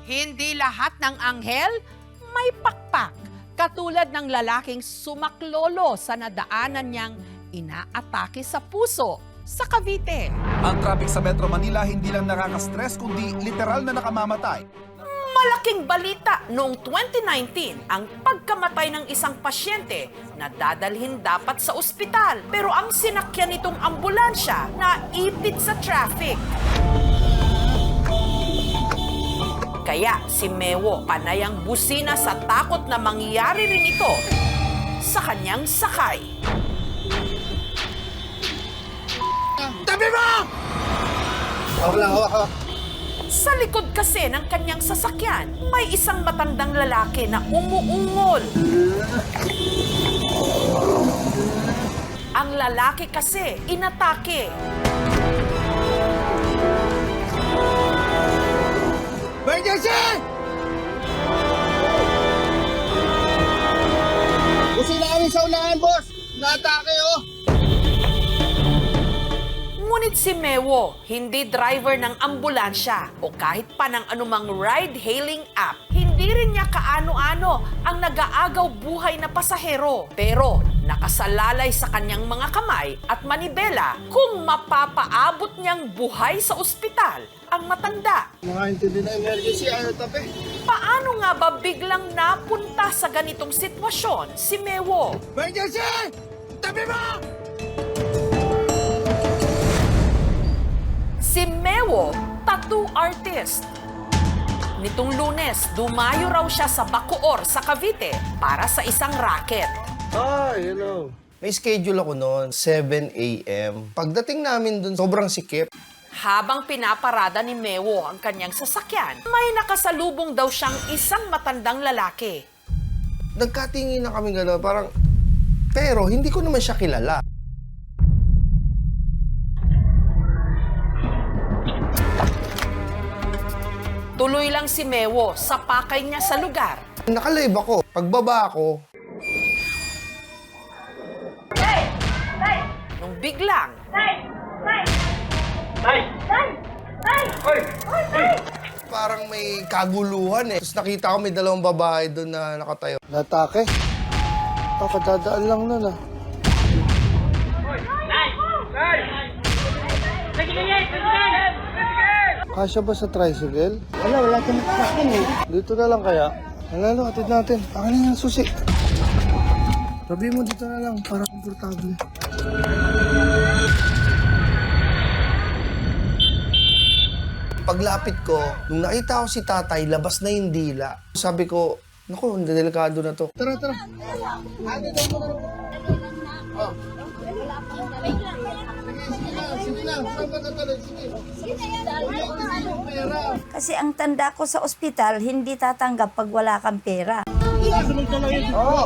Hindi lahat ng anghel may pakpak. Katulad ng lalaking sumaklolo sa nadaanan niyang inaatake sa puso sa Cavite. Ang traffic sa Metro Manila hindi lang nakaka-stress kundi literal na nakamamatay. Malaking balita noong 2019 ang pagkamatay ng isang pasyente na dadalhin dapat sa ospital. Pero ang sinakyan nitong ambulansya na ipit sa traffic. Kaya si Mewo panay ang busina sa takot na mangyari rin ito sa kanyang sakay. Tabi mo! Sa likod kasi ng kanyang sasakyan, may isang matandang lalaki na umuungol. Ang lalaki kasi inatake. Emergency! Busina kami sa unahan, boss! Naatake, oh! Ngunit si Mewo, hindi driver ng ambulansya o kahit pa ng anumang ride-hailing app. Hindi rin niya kaano-ano ang nag-aagaw buhay na pasahero. Pero nakasalalay sa kanyang mga kamay at manibela kung mapapaabot niyang buhay sa ospital ang matanda. Makaintindi na emergency, ayaw tabi. Paano nga ba biglang napunta sa ganitong sitwasyon si Mewo? Emergency! Tabi mo! Si Mewo, tattoo artist. Nitong Lunes, dumayo raw siya sa Bacoor sa Cavite para sa isang racket. Hi, hello. May schedule ako noon, 7 a.m. Pagdating namin dun, sobrang sikip. Habang pinaparada ni Mewo ang kanyang sasakyan, may nakasalubong daw siyang isang matandang lalaki. Nagkatingin na kami gano'n, parang... Pero hindi ko naman siya kilala. Tuloy lang si Mewo sa pakay niya sa lugar. Nakalive ako. Pagbaba ko, Nung biglang, parang may kaguluhan eh. Tapos nakita ko may dalawang babae doon na nakatayo. Natake? Kadadaan lang nun ah. Kasya ba sa tricycle? Wala kang sasakyan eh. Dito na lang kaya. Halalo, atid natin. Akin na yung susi. Sabi mo dito na lang para komportable. Paglapit ko, nung nakita ko si tatay, labas na yung dila. Sabi ko, naku, delikado na to. Tara. Sige na. Saan ka natuloy? Sige. Kasi ang tanda ko sa ospital, hindi tatanggap pag wala kang pera. Oo.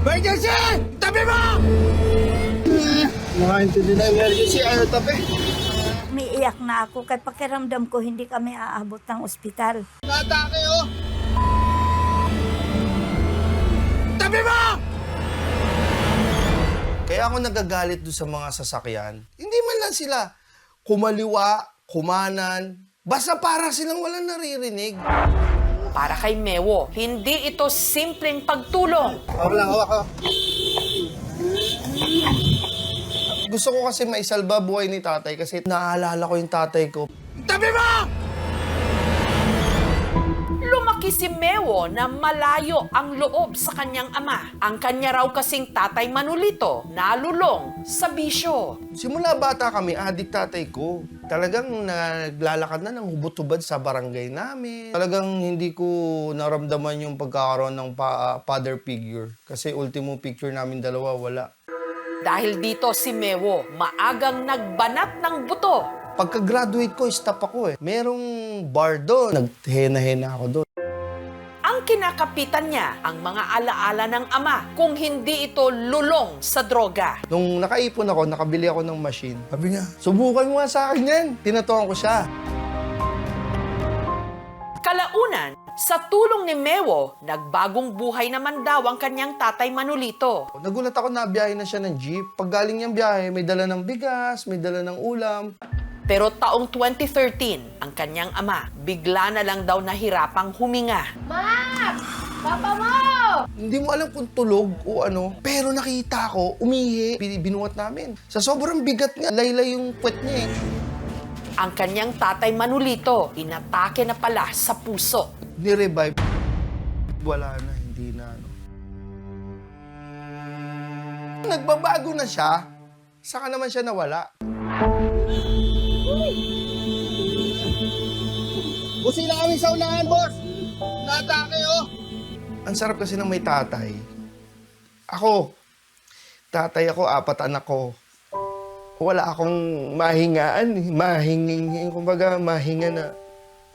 Emergency! Tabi mo! Makaintindi na emergency, ayaw tabi. Umiiyak na ako kay pakiramdam ko hindi kami aabot ng ospital. Natake, oh! Tabi mo! Kaya ako nagagalit doon sa mga sasakyan. Hindi man lang sila kumaliwa, kumanan. Basta para silang walang naririnig. para kay Mewo, hindi ito simpleng pagtulong. Hawak ka. Gusto ko kasi maisalba buhay ni tatay kasi naaalala ko yung tatay ko. Tabi mo! Lumaki si Mewo na malayo ang loob sa kanyang ama. Ang kanya raw kasing tatay Manolito nalulong sa bisyo. Simula bata kami, adik tatay ko. Talagang naglalakad na ng hubot-hubad sa barangay namin. Talagang hindi ko naramdaman yung pagkakaroon ng father figure. Kasi ultimo picture namin dalawa, wala. Dahil dito si Mewo maagang nagbanat ng buto. Pagka-graduate ko, stop ako eh. Merong bar doon. Naghena-hena ako doon. Ang kinakapitan niya ang mga alaala ng ama kung hindi ito lulong sa droga. Nung nakaipon ako, nakabili ako ng machine. Sabi niya, subukan mo nga sa akin yan. Tinatuan ko siya. Kalaunan, sa tulong ni Mewo, nagbagong buhay naman daw ang kanyang tatay Manolito. Nagulat ako na biyahe na siya ng jeep. Pag galing niyang biyahe, may dala ng bigas, may dala ng ulam. Pero taong 2013, ang kanyang ama, bigla na lang daw nahirapang huminga. Hindi mo alam kung tulog o ano, pero nakita ko, umihi. Binuhat namin. Sa sobrang bigat nga, laylay yung puwet niya eh. Ang kanyang tatay Manolito, inatake na pala sa puso. Ni-revive. Wala na, hindi na ano. Nagbabago na siya, saka naman siya nawala. Busi na kami sa unahan, boss! Natake, oh! Ang sarap kasi ng may tatay. Tatay ako, 4 anak ko. Wala akong mahingaan, kumbaga mahinga na.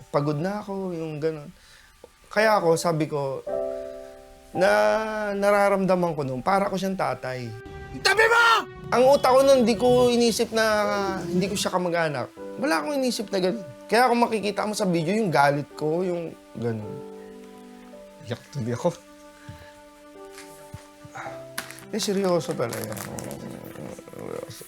Pagod na ako, yung gano'n. Kaya ako, sabi ko, nararamdaman ko nung para ko siyang tatay. Tabi mo! Ang utak ko nun, hindi ko inisip na hindi ko siya kamag-anak. Wala akong inisip na gano'n. Kaya kung makikita mo sa video, yung galit ko, yung gano'n. Iyak tuloy ako. Seryoso talaga. Seryoso.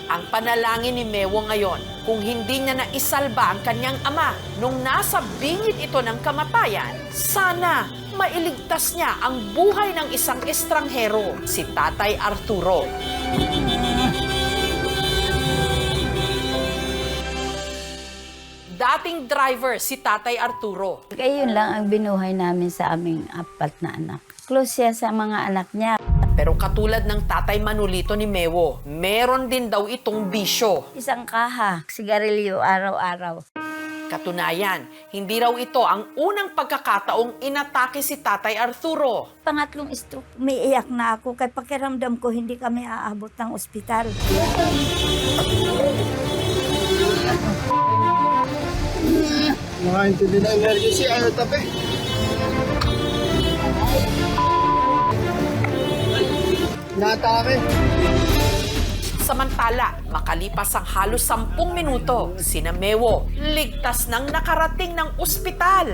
Ang panalangin ni Mewo ngayon, kung hindi niya naisalba ang kanyang ama nung nasa bingit ito ng kamatayan, sana mailigtas niya ang buhay ng isang estranghero, si Tatay Arturo. Dating driver si Tatay Arturo. Kaya yun lang ang binuhay namin sa aming 4 na anak. Close siya sa mga anak niya. Pero katulad ng Tatay Manolito ni Mewo, meron din daw itong bisyo. Isang kaha, sigarilyo araw-araw. Katunayan, hindi raw ito ang unang pagkakataong inatake si Tatay Arturo. Pangatlong stroke, umiiyak na ako. Kaya pakiramdam ko, hindi kami aabot ng ospital. Makaintindi na emergency, ayaw tabi. Natake. Samantala, makalipas ang halos 10 minuto, sina Mewo ligtas nang nakarating ng ospital.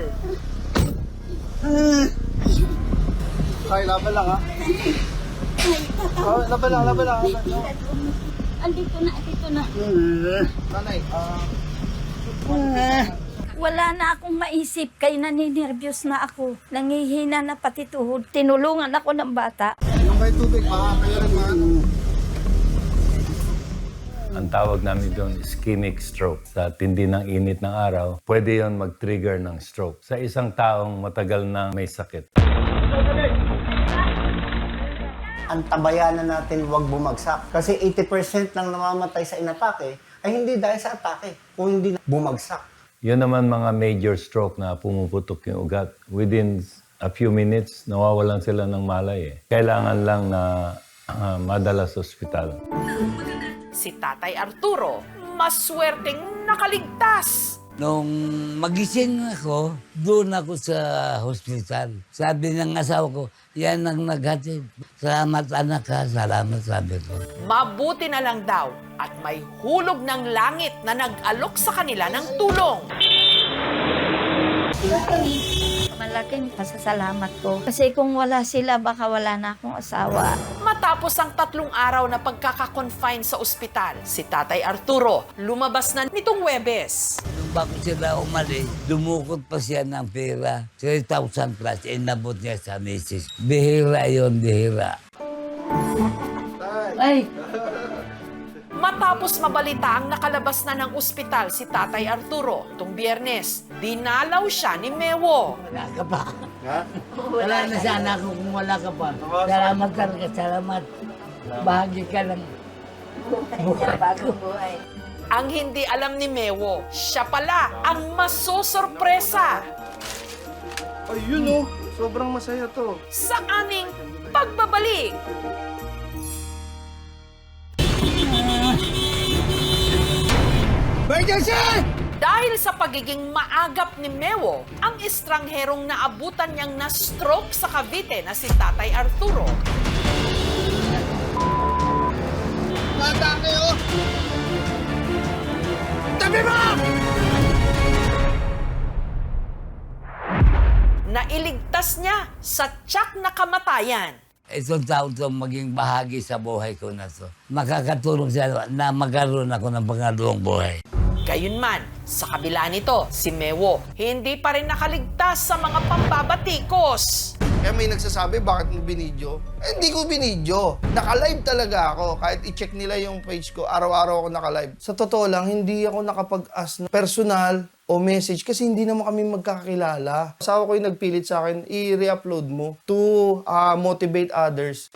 Ay, laban lang, ha? Oh, laban lang. Andito na. Nanay, Wala na akong maisip, kaya naninervyos na ako. Nangihina na pati tuhod. Tinulungan ako ng bata. yung may tubig, baka kayo rin maano. Ang tawag namin doon ischemic stroke. Sa tindi ng init ng araw, pwede yon mag-trigger ng stroke. Sa isang taong matagal na may sakit. Ang tabayanan natin huwag bumagsak. Kasi 80% ng namamatay sa inatake ay hindi dahil sa atake, kung hindi bumagsak. Yun naman mga major stroke na pumuputok yung ugat. Within a few minutes, nawawalan sila ng malay eh. Kailangan lang na madala sa ospital. Si Tatay Arturo, maswerteng nakaligtas. Nung magising ako, doon ako sa hospital. Sabi ng asawa ko, yan ang naghatid. Salamat anak ha, salamat sabi ko. Mabuti na lang daw at may hulog ng langit na nag-alok sa kanila ng tulong. Malaking pasasalamat ko. Kasi kung wala sila, baka wala na akong asawa. Matapos ang 3 araw na pagkakakonfine sa ospital, si Tatay Arturo lumabas na nitong Huwebes. Nung bago sila umalis, dumukot pa siya ng pera. 3,000 plus, inabot niya sa misis. Bihira yon, bihira. Ay! Matapos mabalita ang nakalabas na ng ospital si Tatay Arturo, itong Biyernes, dinalaw siya ni Mewo. Wala ka pa. Wala na sana ako kung wala ka pa. Salamat talaga, salamat. Bahagi ka lang. Bagong buhay. Ang hindi alam ni Mewo, siya pala ang masosorpresa Ayun, oh. Sobrang masaya to. sa aming pagbabalik. Emergency! Dahil sa pagiging maagap ni Mewo, ang estrangherong naabutan niyang na-stroke sa Cavite na si Tatay Arturo. Nailigtas niya sa tiyak na kamatayan. Itong taon to maging bahagi sa buhay ko na to. Makakatulong siya na magkaroon ako ng pangalawang buhay. Gayunman, sa kabila nito, si Mewo hindi pa rin nakaligtas sa mga pambabatikos. Kaya may nagsasabi, bakit mo binidyo? Eh, hindi ko binidyo. Naka-live talaga ako. Kahit i-check nila yung page ko, araw-araw ako naka-live. Sa totoo lang, hindi ako nakapag-ask na personal o message kasi hindi naman kami magkakilala. Asawa ko yung nagpilit sa akin, i-re-upload mo to motivate others.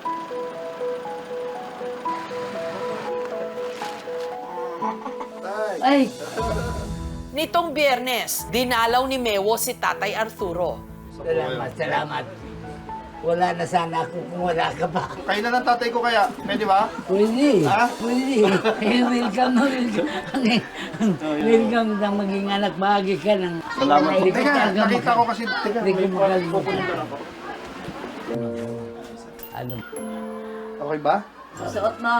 Ay, Nitong Biyernes, dinalaw ni Mewo si Tatay Arturo. Salamat. Wala na sana ako kung wala ka pa. Kailan ang tatay ko kaya? Pwede ba? Pwede. Ha? Pwede. Welcome na welcome. Welcome na maging anak bahagi ka ng... Salamat po. Hindi ko Teka, talaga nakita ko kasi... Teka, Hindi ko makalimutan. Ano? Okay ba? suot mo.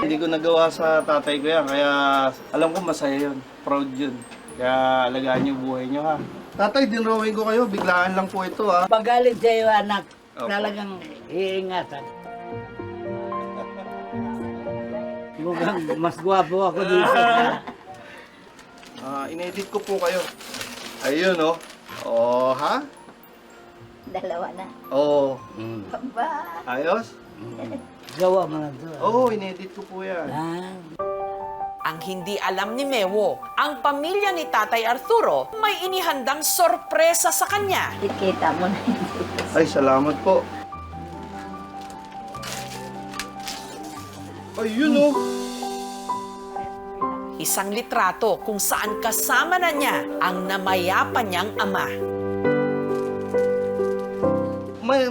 Hindi ko nagawa sa tatay ko yan, kaya alam ko masaya yun. Proud yun. Kaya alagaan niyo buhay niyo ha. Tatay, dinrawing ko kayo. Biglaan lang po ito ha. Pagalit sa'yo, anak. Opo. Talagang iingatan. Mukhang mas gwapo ako dito. Inedit ko po kayo. Ayun oh. Oh, ha? Dalawa na. Oh. Ba? Ayos? Gawa mo na to. Oh, inedit ko po yan. Ah. Ang hindi alam ni Mewo, ang pamilya ni Tatay Arturo may inihandang sorpresa sa kanya. Ikita mo na hindi. Ay, salamat po. Ayun oh. Isang litrato kung saan kasama na niya ang namayapa niyang ama.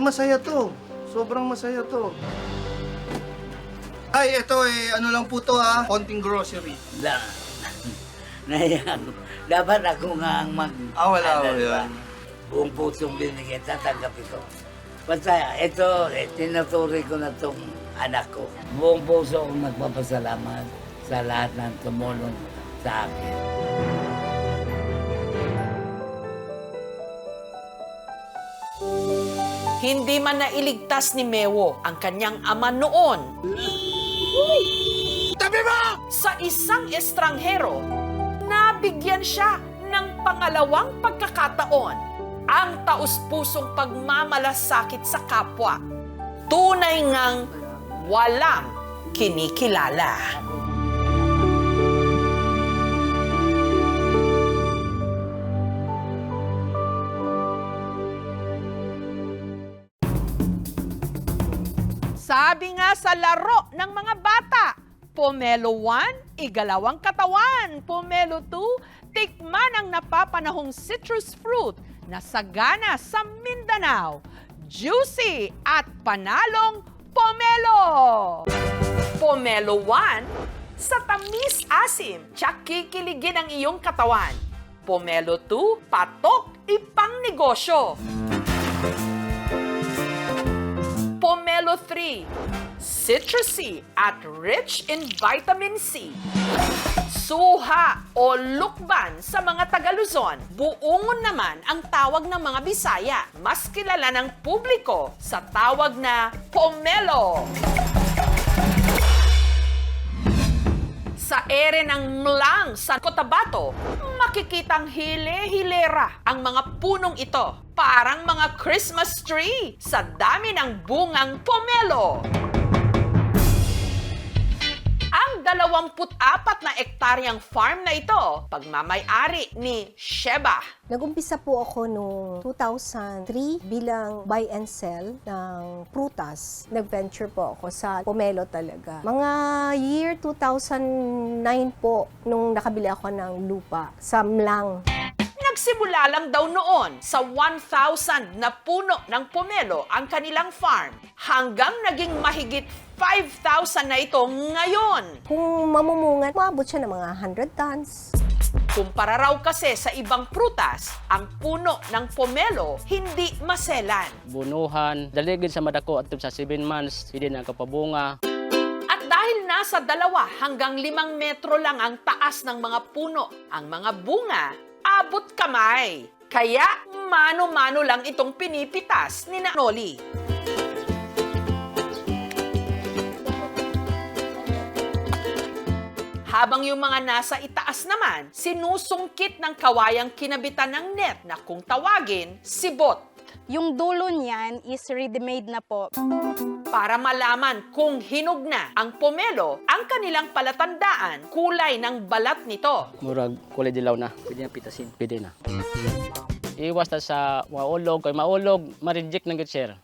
Masaya to. Sobrang masaya to. Ay, ito ano lang po to ha. Konting grocery. Nayan. Dapat ako nga ang mag... Wala ko diba? yan. Buong pusong binigay, tatanggap ito. Basta ito, tinuturi ko na itong anak ko. Buong puso akong nagpapasalamat sa lahat ng tumulong sa akin. Hindi man nailigtas ni Mewo ang kanyang ama noon. Tabi mo! Sa isang estranghero, nabigyan siya ng pangalawang pagkakataon. Ang taus-pusong pagmamalasakit sa kapwa. Tunay ngang walang kinikilala. Sabi nga sa laro ng mga bata, Pomelo 1, igalawang katawan. Pomelo 2, tikman ang napapanahong citrus fruit na sagana sa Mindanao. Juicy at panalong pomelo. Pomelo 1, sa tamis-asim, tiyak kikiligin ang iyong katawan. Pomelo 2, patok ipang negosyo. Pomelo 3, citrusy at rich in vitamin C. Suha o lukban sa mga Taga-Luzon. Buungon naman ang tawag ng mga Bisaya. Mas kilala ng publiko sa tawag na pomelo. Sa ere ng Mlang sa Cotabato, makikitang hile-hilera ang mga punong ito. Parang mga Christmas tree sa dami ng bungang pomelo. Ang 24 na ektaryang farm na ito, pagmamay-ari ni Sheba. Nag-umpisa po ako noong 2003 bilang buy and sell ng prutas. Nag-venture po ako sa pomelo talaga. Mga year 2009 po nung nakabili ako ng lupa sa Mlang. Nagsimula lang daw noon sa 1,000 na puno ng pomelo ang kanilang farm hanggang naging mahigit 5,000 na ito ngayon. Kung mamumungan, maabot siya ng mga 100 tons. Kumpara raw kasi sa ibang prutas, ang puno ng pomelo hindi maselan. Bunuhan, daligid sa madako at sa 7 months, hindi na kapabunga. At dahil nasa 2 hanggang 5 metro lang ang taas ng mga puno, ang mga bunga, abot kamay. Kaya mano-mano lang itong pinipitas ni Noli. Habang yung mga nasa itaas naman, sinusungkit ng kawayang kinabitan ng net na kung tawagin, sibot. Yung dulo niyan is ready-made na po. Para malaman kung hinog na ang pomelo, ang kanilang palatandaan, kulay ng balat nito. Murag kulay dilaw na. Pwede na pitasin. Pwede na. Iwas ta sa maulog. Kaya maulog, ma-reject ng good share.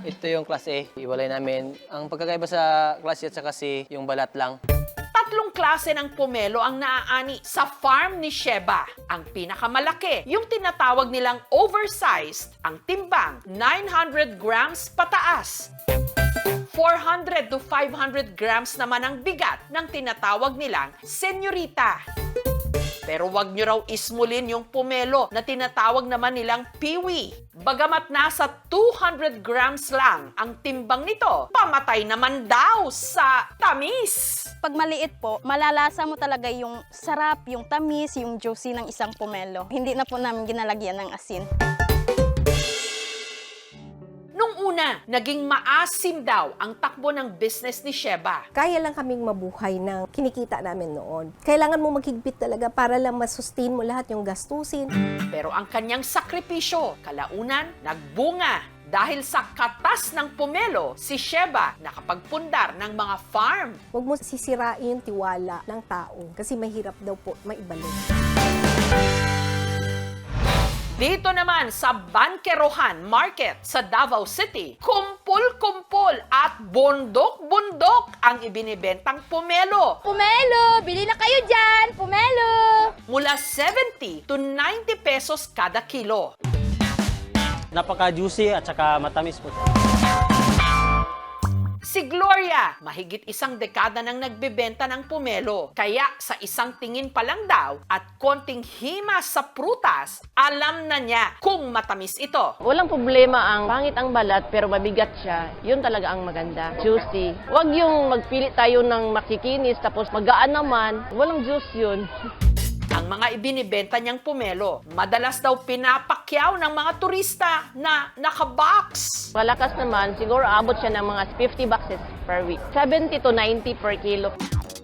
Ito yung klase A. Iwalay namin. Ang pagkakaiba sa klase at sa kasi, yung balat lang. 3 klase ng pomelo ang naaani sa farm ni Sheba. Ang pinakamalaki, yung tinatawag nilang oversized, ang timbang 900 grams pataas. 400 to 500 grams naman ang bigat ng tinatawag nilang senyorita. Pero wag nyo raw ismulin yung pomelo na tinatawag naman nilang piwi. Bagamat nasa 200 grams lang ang timbang nito, pamatay naman daw sa tamis. Pag maliit po, malalasa mo talaga yung sarap, yung tamis, yung juicy ng isang pomelo. Hindi na po namin ginalagyan ng asin. Nung una, naging maasim daw ang takbo ng business ni Sheba. Kaya lang kaming mabuhay ng kinikita namin noon. Kailangan mo maghigpit talaga para lang masustain mo lahat yung gastusin. Pero ang kanyang sakripisyo, kalaunan, nagbunga. Dahil sa katas ng pomelo, si Sheba nakapagpundar ng mga farm. Huwag mo sisirain yung tiwala ng tao kasi mahirap daw po maibalik. Dito naman sa Banquerohan Market sa Davao City, kumpul-kumpul at bundok-bundok ang ibinibentang pomelo. Pomelo! Bili na kayo dyan! Pomelo! Mula 70 to 90 pesos kada kilo. Napaka-juicy at saka matamis po. Si Gloria, mahigit 1 dekada nang nagbebenta ng pomelo. Kaya sa isang tingin pa lang daw at konting hima sa prutas, alam na niya kung matamis ito. Walang problema ang pangit ang balat pero mabigat siya. Yun talaga ang maganda. Juicy. Huwag yung magpili tayo ng makikinis tapos magaan naman. Walang juice yun. Ang mga ibinibenta niyang pomelo, madalas daw pinapakyaw ng mga turista na nakabox. Malakas naman, siguro abot siya ng mga 50 boxes per week. 70 to 90 per kilo.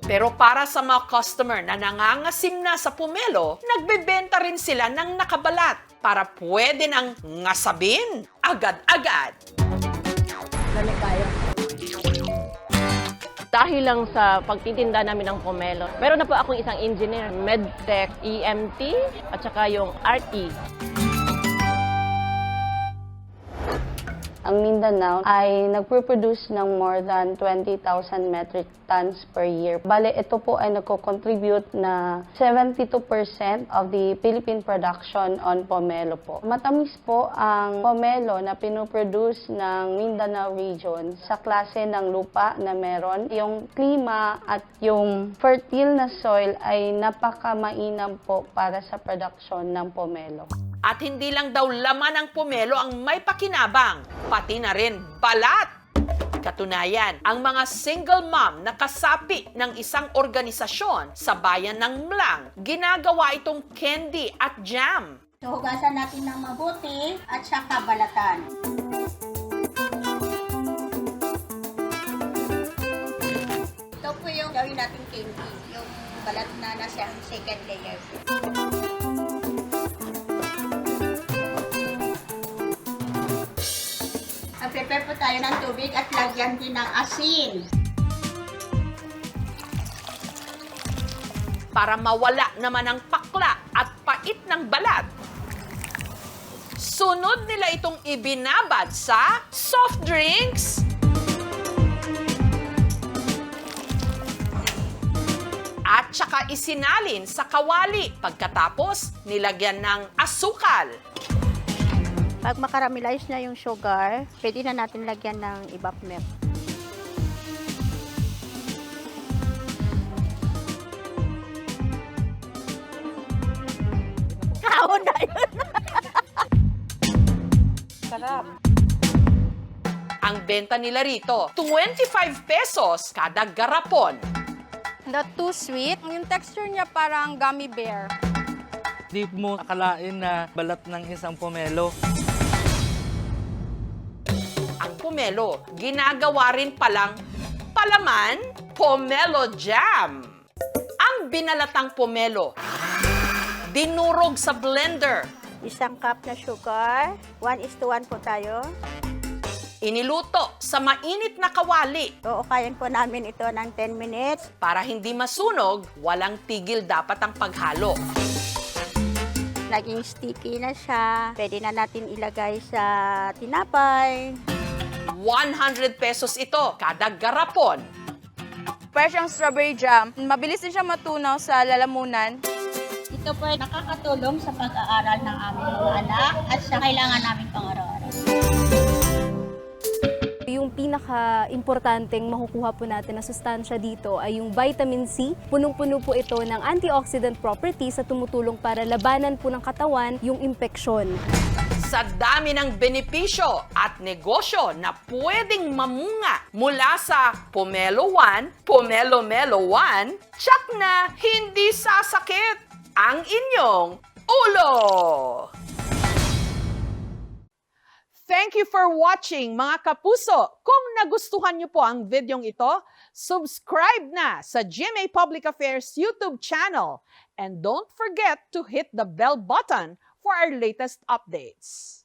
Pero para sa mga customer na nangangasim na sa pomelo, nagbebenta rin sila ng nakabalat para pwede nang ngasabin agad-agad. Dami kayo. Dahil lang sa pagtitinda namin ng pomelo. Meron na po akong isang engineer, MedTech, EMT, at saka yung RE. Ang Mindanao ay nagpo-produce ng more than 20,000 metric tons per year. Bale, ito po ay nagko-contribute na 72% of the Philippine production on pomelo po. Matamis po ang pomelo na pinoproduce ng Mindanao region sa klase ng lupa na meron. Yung klima at yung fertile na soil ay napakamainam po para sa production ng pomelo. At hindi lang daw laman ng pomelo ang may pakinabang, pati na rin balat. Katunayan, ang mga single mom na kasapi ng isang organisasyon sa bayan ng Mlang, ginagawa itong candy at jam. So, hugasan natin ng mabuti at saka balatan. Ito po yung gawin natin candy, yung balat na nasa second layer. Prepare po tayo ng tubig at lagyan din ng asin. Para mawala naman ang pakla at pait ng balat, sunod nila itong ibinabad sa soft drinks, at at saka isinalin sa kawali. Pagkatapos, nilagyan ng asukal. Pag makaramelize na yung sugar, pwede na natin lagyan ng evap milk. Kaon na yun. Sarap. Ang benta nila rito, 25 pesos kada garapon. Not too sweet. Yung texture niya parang gummy bear. Di mo akalain na balat ng isang pomelo. Ang pomelo, ginagawa rin palang palaman, pomelo jam. Ang binalatang pomelo, dinurog sa blender. Isang cup na sugar. 1:1 po tayo. Iniluto sa mainit na kawali. Uukayin po namin ito ng 10 minutes. Para hindi masunog, walang tigil dapat ang paghalo. Naging sticky na siya. Pwede na natin ilagay sa tinapay. 100 pesos ito kada garapon. Fresh ang strawberry jam. Mabilis din siya matunaw sa lalamunan. Ito po ay nakakatulong sa pag-aaral ng aming mga anak at sa kailangan namin pang-araw-araw. Yung pinaka-importanteng makukuha po natin na sustansya dito ay yung vitamin C. Punong-puno po ito ng antioxidant properties at tumutulong para labanan po ng katawan yung impeksyon. Sa dami ng benepisyo at negosyo na pwedeng mamunga mula sa Pomelo 1, Pomelo Melo 1, tsak na hindi sasakit ang inyong ulo! Thank you for watching, mga kapuso. Kung nagustuhan niyo po ang videong ito, subscribe na sa GMA Public Affairs YouTube channel. And don't forget to hit the bell button for our latest updates.